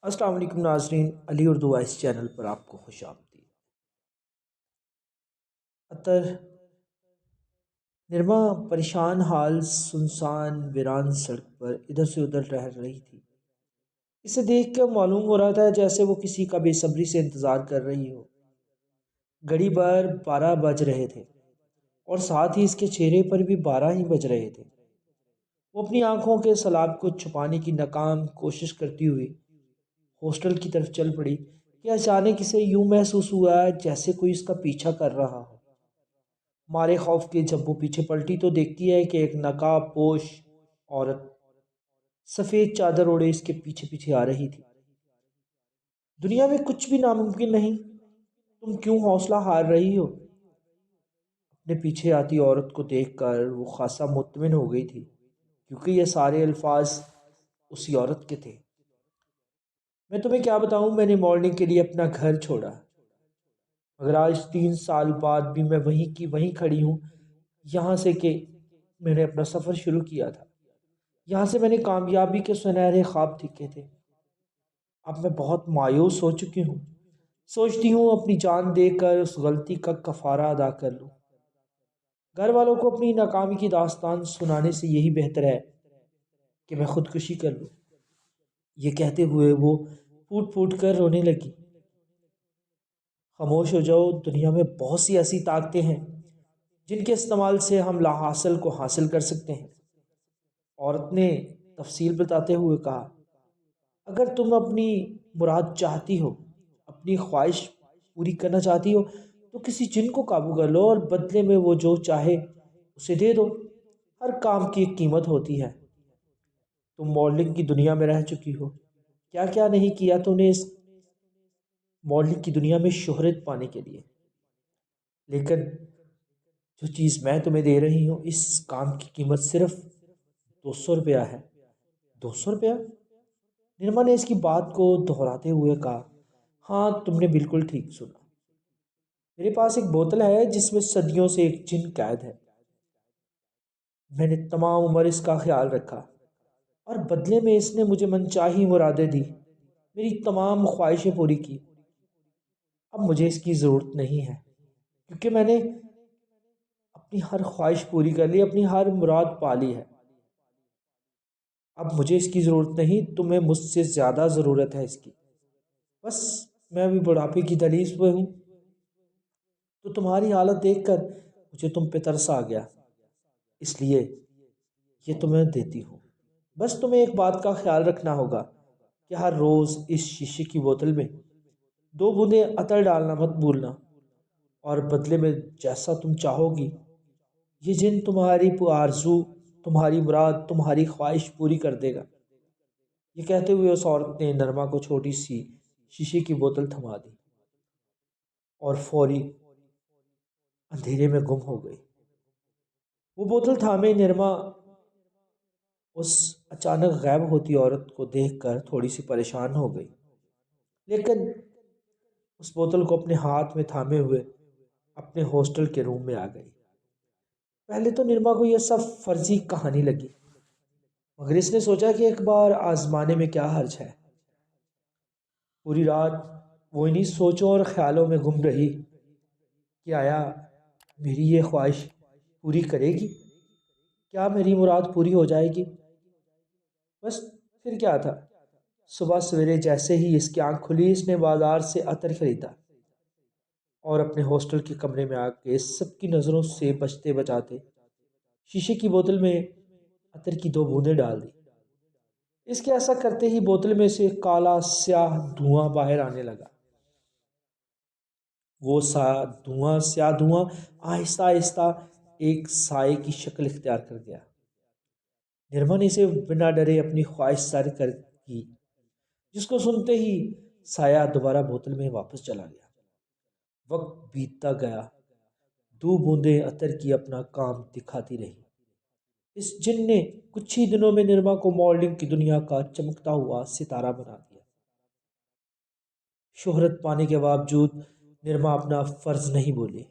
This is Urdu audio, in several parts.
السلام علیکم ناظرین، علی اردو وائس چینل پر آپ کو خوش آمدید۔ عطر نرما پریشان حال سنسان ویران سڑک پر ادھر سے ادھر ٹہل رہی تھی۔ اسے دیکھ کر معلوم ہو رہا تھا جیسے وہ کسی کا بے صبری سے انتظار کر رہی ہو۔ گھڑی بھر 12 بج رہے تھے اور ساتھ ہی اس کے چہرے پر بھی 12 ہی بج رہے تھے۔ وہ اپنی آنکھوں کے سلاب کو چھپانے کی ناکام کوشش کرتی ہوئی ہاسٹل کی طرف چل پڑی کہ اچانک اسے یوں محسوس ہوا جیسے کوئی اس کا پیچھا کر رہا ہو۔ مارے خوف کے جب وہ پیچھے پلٹی تو دیکھتی ہے کہ ایک نقاب پوش عورت سفید چادر اوڑے اس کے پیچھے پیچھے آ رہی تھی۔ دنیا میں کچھ بھی ناممکن نہیں، تم کیوں حوصلہ ہار رہی ہو؟ اپنے پیچھے آتی عورت کو دیکھ کر وہ خاصا مطمئن ہو گئی تھی، کیونکہ یہ سارے الفاظ اسی عورت کے تھے۔ میں تمہیں کیا بتاؤں، میں نے مارننگ کے لیے اپنا گھر چھوڑا، مگر آج 3 سال بعد بھی میں وہیں کی وہیں کھڑی ہوں، یہاں سے کہ میں نے اپنا سفر شروع کیا تھا، یہاں سے میں نے کامیابی کے سنہرے خواب دیکھے تھے۔ اب میں بہت مایوس ہو چکی ہوں، سوچتی ہوں اپنی جان دے کر اس غلطی کا کفارہ ادا کر لوں۔ گھر والوں کو اپنی ناکامی کی داستان سنانے سے یہی بہتر ہے کہ میں خودکشی کر لوں۔ یہ کہتے ہوئے وہ پھوٹ پھوٹ کر رونے لگی۔ خاموش ہو جاؤ، دنیا میں بہت سی ایسی طاقتیں ہیں جن کے استعمال سے ہم لا حاصل کو حاصل کر سکتے ہیں، عورت نے تفصیل بتاتے ہوئے کہا۔ اگر تم اپنی مراد چاہتی ہو، اپنی خواہش پوری کرنا چاہتی ہو، تو کسی جن کو قابو کر لو اور بدلے میں وہ جو چاہے اسے دے دو۔ ہر کام کی ایک قیمت ہوتی ہے۔ تم ماڈلنگ کی دنیا میں رہ چکی ہو، کیا کیا نہیں کیا تم نے اس ماڈلنگ کی دنیا میں شہرت پانے کے لیے، لیکن جو چیز میں تمہیں دے رہی ہوں اس کام کی قیمت صرف 200 روپیہ ہے۔ 200 روپیہ؟ نرما نے اس کی بات کو دہراتے ہوئے کہا۔ ہاں، تم نے بالکل ٹھیک سنا، میرے پاس ایک بوتل ہے جس میں صدیوں سے ایک جن قید ہے۔ میں نے تمام عمر اس کا خیال رکھا اور بدلے میں اس نے مجھے منچاہی مرادیں دی، میری تمام خواہشیں پوری کی۔ اب مجھے اس کی ضرورت نہیں ہے، کیونکہ میں نے اپنی ہر خواہش پوری کر لی، اپنی ہر مراد پا لی ہے۔ اب مجھے اس کی ضرورت نہیں، تمہیں مجھ سے زیادہ ضرورت ہے اس کی۔ بس میں ابھی بڑھاپے کی دہلیز پہ ہوں، تو تمہاری حالت دیکھ کر مجھے تم پہ ترس آ گیا، اس لیے یہ تمہیں دیتی ہوں۔ بس تمہیں ایک بات کا خیال رکھنا ہوگا کہ ہر روز اس شیشے کی بوتل میں 2 بوندیں عطر ڈالنا مت بھولنا، اور بدلے میں جیسا تم چاہو گی یہ جن تمہاری آرزو، تمہاری مراد، تمہاری خواہش پوری کر دے گا۔ یہ کہتے ہوئے اس عورت نے نرما کو چھوٹی سی شیشے کی بوتل تھما دی اور فوری اندھیرے میں گم ہو گئی۔ وہ بوتل تھامے نرما اس اچانک غائب ہوتی عورت کو دیکھ کر تھوڑی سی پریشان ہو گئی، لیکن اس بوتل کو اپنے ہاتھ میں تھامے ہوئے اپنے ہاسٹل کے روم میں آ گئی۔ پہلے تو نرما کو یہ سب فرضی کہانی لگی، مگر اس نے سوچا کہ ایک بار آزمانے میں کیا حرج ہے۔ پوری رات وہ انہی سوچوں اور خیالوں میں گم رہی کہ آیا میری یہ خواہش پوری کرے گی، کیا میری مراد پوری ہو جائے گی؟ بس پھر کیا تھا، صبح سویرے جیسے ہی اس کی آنکھ کھلی اس نے بازار سے عطر خریدا اور اپنے ہاسٹل کے کمرے میں آ کے سب کی نظروں سے بچتے بچاتے شیشے کی بوتل میں عطر کی 2 بوندیں ڈال دی۔ اس کے ایسا کرتے ہی بوتل میں سے کالا سیاہ دھواں باہر آنے لگا۔ وہ سیاہ دھواں آہستہ آہستہ ایک سائے کی شکل اختیار کر گیا۔ نرما نے اسے بنا ڈرے اپنی خواہش ظاہر کر کی، جس کو سنتے ہی سایہ دوبارہ بوتل میں واپس چلا گیا۔ وقت بیتتا گیا، 2 بوندیں عطر کی اپنا کام دکھاتی رہی۔ اس جن نے کچھ ہی دنوں میں نرما کو ماڈلنگ کی دنیا کا چمکتا ہوا ستارہ بنا دیا۔ شہرت پانے کے باوجود نرما اپنا فرض نہیں بولی،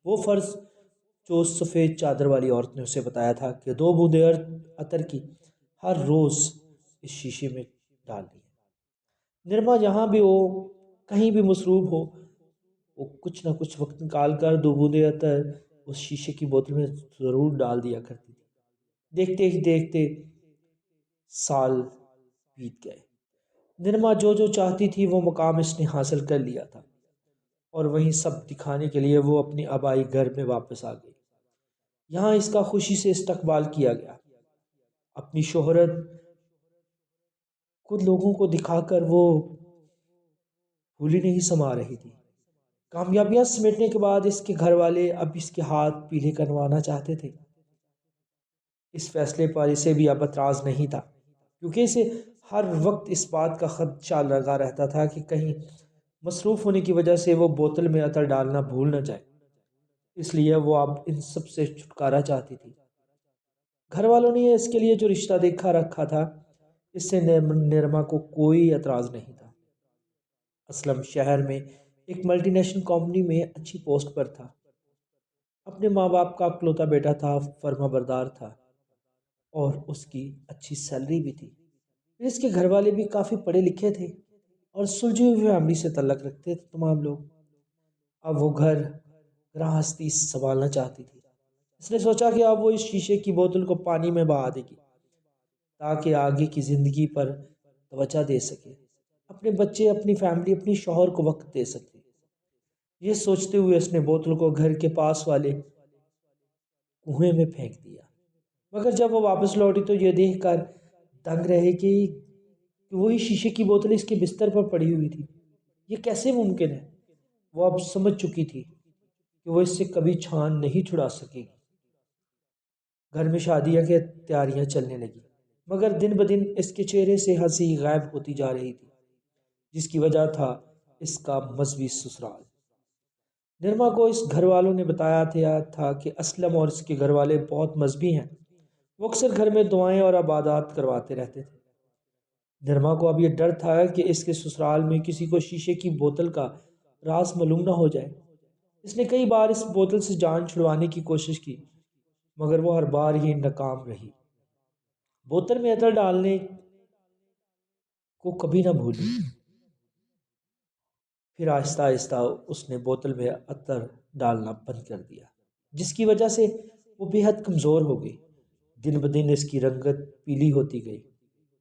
وہ فرض جو سفید چادر والی عورت نے اسے بتایا تھا کہ 2 بوندیں عطر کی ہر روز اس شیشے میں ڈال دی۔ نرما جہاں بھی ہو، کہیں بھی مصروف ہو، وہ کچھ نہ کچھ وقت نکال کر دو بوندے عطر اس شیشے کی بوتل میں ضرور ڈال دیا کرتی تھی۔ دیکھتے ہی دیکھتے سال بیت گئے۔ نرما جو جو چاہتی تھی وہ مقام اس نے حاصل کر لیا تھا، اور وہیں سب دکھانے کے لیے وہ اپنی آبائی گھر میں واپس آ گئی۔ یہاں اس کا خوشی سے استقبال کیا گیا۔ اپنی شہرت کو لوگوں کو دکھا کر وہ بھولی نہیں سما رہی تھی۔ کامیابیاں سمیٹنے کے بعد اس کے گھر والے اب اس کے ہاتھ پیلے کروانا چاہتے تھے۔ اس فیصلے پر اسے بھی اب اعتراض نہیں تھا، کیونکہ اسے ہر وقت اس بات کا خدشہ لگا رہتا تھا کہ کہیں مصروف ہونے کی وجہ سے وہ بوتل میں عطر ڈالنا بھول نہ جائے۔ اس لیے وہ اب ان سب سے چھٹکارا چاہتی تھی۔ گھر والوں نے اس کے لیے جو رشتہ دیکھا رکھا تھا، اس سے نرما کو کوئی اعتراض نہیں تھا۔ اسلم شہر میں ایک ملٹی نیشنل کمپنی میں اچھی پوسٹ پر تھا۔ اپنے ماں باپ کا اکلوتا بیٹا تھا، فرما بردار تھا، اور اس کی اچھی سیلری بھی تھی۔ اس کے گھر والے بھی کافی پڑھے لکھے تھے اور سلجھی ہوئی فیملی سے تعلق رکھتے تھے تمام لوگ۔ اب وہ گھر گرہستی سنبھالنا چاہتی تھی۔ اس نے سوچا کہ اب وہ اس شیشے کی بوتل کو پانی میں بہا دے گی تاکہ آگے کی زندگی پر توجہ دے سکے، اپنے بچے، اپنی فیملی، اپنی شوہر کو وقت دے سکے۔ یہ سوچتے ہوئے اس نے بوتل کو گھر کے پاس والے کنویں میں پھینک دیا۔ مگر جب وہ واپس لوٹی تو یہ دیکھ کر دنگ رہے کہ وہی شیشے کی بوتل اس کے بستر پر پڑی ہوئی تھی۔ یہ کیسے ممکن ہے؟ وہ اب سمجھ چکی تھی کہ وہ اس سے کبھی چھان نہیں چھڑا سکے گی۔ گھر میں شادیاں کی تیاریاں چلنے لگی، مگر دن بدن اس کے چہرے سے ہنسی غائب ہوتی جا رہی تھی، جس کی وجہ تھا اس کا مذہبی سسرال۔ نرما کو اس گھر والوں نے بتایا تھا کہ اسلم اور اس کے گھر والے بہت مذہبی ہیں۔ وہ اکثر گھر میں دعائیں اور عبادات کرواتے رہتے تھے۔ نرما کو اب یہ ڈر تھا کہ اس کے سسرال میں کسی کو شیشے کی بوتل کا راز معلوم نہ ہو جائے۔ اس نے کئی بار اس بوتل سے جان چھڑوانے کی کوشش کی، مگر وہ ہر بار ہی ناکام رہی۔ بوتل میں عطر ڈالنے کو کبھی نہ بھولی۔ پھر آہستہ آہستہ اس نے بوتل میں عطر ڈالنا بند کر دیا، جس کی وجہ سے وہ بے حد کمزور ہو گئی۔ دن بدن اس کی رنگت پیلی ہوتی گئی،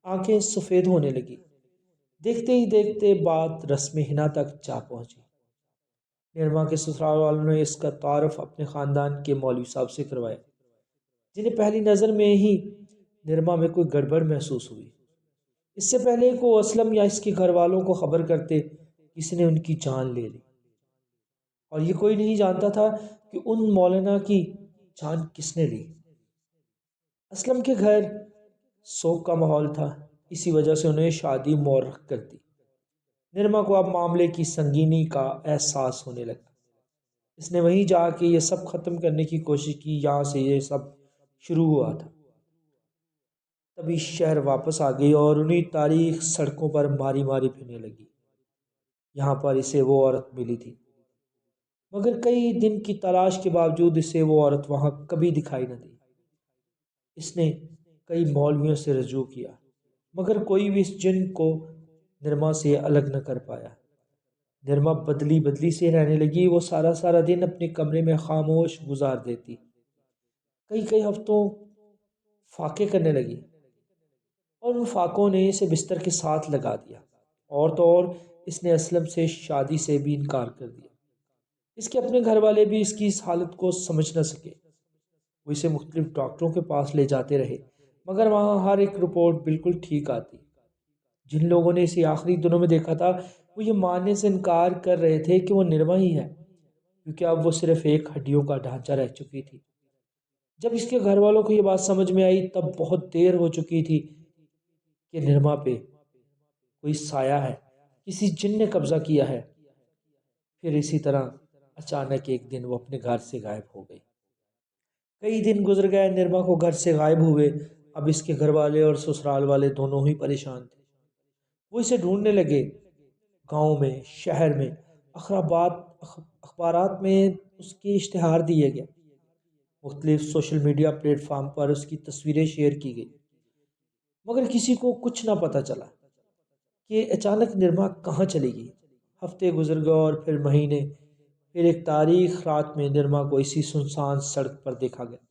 آنکھیں سفید ہونے لگی۔ دیکھتے ہی دیکھتے بات رسم حنا تک جا پہنچی۔ نرما کے سسرال والوں نے اس کا تعارف اپنے خاندان کے مولوی صاحب سے کروایا، جنہیں پہلی نظر میں ہی نرما میں کوئی گڑبڑ محسوس ہوئی۔ اس سے پہلے کہ وہ اسلم یا اس کے گھر والوں کو خبر کرتے، کسی نے ان کی جان لے لی، اور یہ کوئی نہیں جانتا تھا کہ ان مولانا کی جان کس نے لی۔ اسلم کے گھر سوگ کا ماحول تھا، اسی وجہ سے انہیں شادی مؤرخ کر دی۔ نرما کو اب معاملے کی سنگینی کا احساس ہونے لگا۔ اس نے وہیں جا کے یہ سب ختم کرنے کی کوشش کی جہاں سے یہ سب شروع ہوا تھا۔ تبھی شہر واپس آ گئی اور انہیں تاریخ سڑکوں پر ماری ماری پھرنے لگی۔ یہاں پر اسے وہ عورت ملی تھی، مگر کئی دن کی تلاش کے باوجود اسے وہ عورت وہاں کبھی دکھائی نہ دی۔ اس نے کئی مولویوں سے رجوع کیا، مگر کوئی بھی اس جن کو نرما سے الگ نہ کر پایا۔ نرما بدلی بدلی سے رہنے لگی۔ وہ سارا سارا دن اپنے کمرے میں خاموش گزار دیتی، کئی ہفتوں فاقے کرنے لگی، اور ان فاقوں نے اسے بستر کے ساتھ لگا دیا۔ اور تو اور اس نے اسلم سے شادی سے بھی انکار کر دیا۔ اس کے اپنے گھر والے بھی اس کی اس حالت کو سمجھ نہ سکے۔ وہ اسے مختلف ڈاکٹروں کے پاس لے جاتے رہے، مگر وہاں ہر ایک رپورٹ بالکل ٹھیک آتی۔ جن لوگوں نے اسے آخری دنوں میں دیکھا تھا، وہ یہ ماننے سے انکار کر رہے تھے کہ وہ نرما ہی ہے، کیونکہ اب وہ صرف ایک ہڈیوں کا ڈھانچہ رہ چکی تھی۔ جب اس کے گھر والوں کو یہ بات سمجھ میں آئی، تب بہت دیر ہو چکی تھی کہ نرما پہ کوئی سایہ ہے، کسی جن نے قبضہ کیا ہے۔ پھر اسی طرح اچانک ایک دن وہ اپنے گھر سے غائب ہو گئی۔ کئی دن گزر گئے، نرما کو گھر سے غائب ہوئے۔ اب اس کے گھر والے اور سسرال والے دونوں ہی پریشان تھے۔ وہ اسے ڈھونڈنے لگے، گاؤں میں، شہر میں، اخبارات میں اس کے اشتہار دیے گئے، مختلف سوشل میڈیا پلیٹ فارم پر اس کی تصویریں شیئر کی گئی، مگر کسی کو کچھ نہ پتہ چلا کہ اچانک نرما کہاں چلی گئی۔ ہفتے گزر گئے اور پھر مہینے، پھر ایک تاریخ رات میں نرما کو اسی سنسان سڑک پر دیکھا گیا۔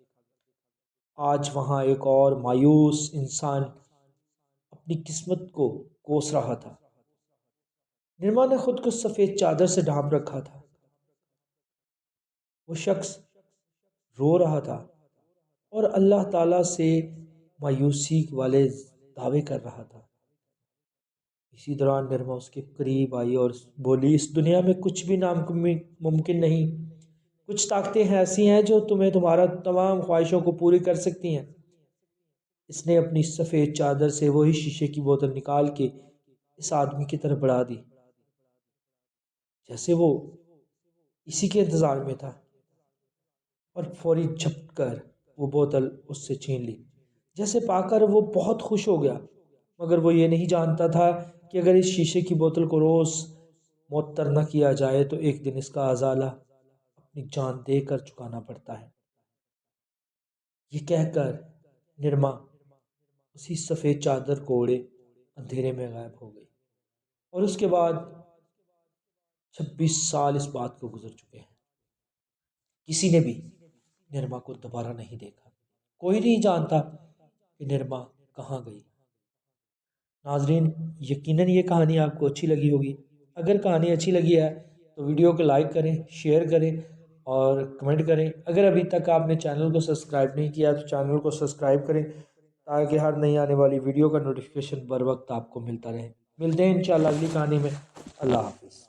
آج وہاں ایک اور مایوس انسان اپنی قسمت کو کوس رہا تھا۔ نرما نے خود کو سفید چادر سے ڈھانپ رکھا تھا۔ وہ شخص رو رہا تھا اور اللہ تعالیٰ سے مایوسی والے دعوے کر رہا تھا۔ اسی دوران نرما اس کے قریب آئی اور بولی، اس دنیا میں کچھ بھی ناممکن نہیں۔ کچھ طاقتیں ایسی ہیں جو تمہیں تمہارا تمام خواہشوں کو پوری کر سکتی ہیں۔ اس نے اپنی سفید چادر سے وہی شیشے کی بوتل نکال کے اس آدمی کی طرف بڑھا دی، جیسے وہ اسی کے انتظار میں تھا، اور فوری جھپٹ کر وہ بوتل اس سے چھین لی۔ جیسے پا کر وہ بہت خوش ہو گیا، مگر وہ یہ نہیں جانتا تھا کہ اگر اس شیشے کی بوتل کو روز معطر نہ کیا جائے تو ایک دن اس کا ازالہ اپنی جان دے کر چکانا پڑتا ہے۔ یہ کہہ کر نرما اسی سفید چادر کو اوڑھے اندھیرے میں غائب ہو گئی، اور اس کے بعد 26 سال اس بات کو گزر چکے ہیں۔ کسی نے بھی نرما کو دوبارہ نہیں دیکھا۔ کوئی نہیں جانتا کہ نرما کہاں گئی۔ ناظرین، یقیناً یہ کہانی آپ کو اچھی لگی ہوگی۔ اگر کہانی اچھی لگی ہے تو ویڈیو کو لائک کریں، شیئر کریں اور کمنٹ کریں۔ اگر ابھی تک آپ نے چینل کو سبسکرائب نہیں کیا تو چینل کو سبسکرائب کریں تاکہ ہر نئی آنے والی ویڈیو کا نوٹیفیکیشن بر وقت آپ کو ملتا رہے۔ ملتے ہیں انشاءاللہ اگلی کہانی میں۔ اللہ حافظ۔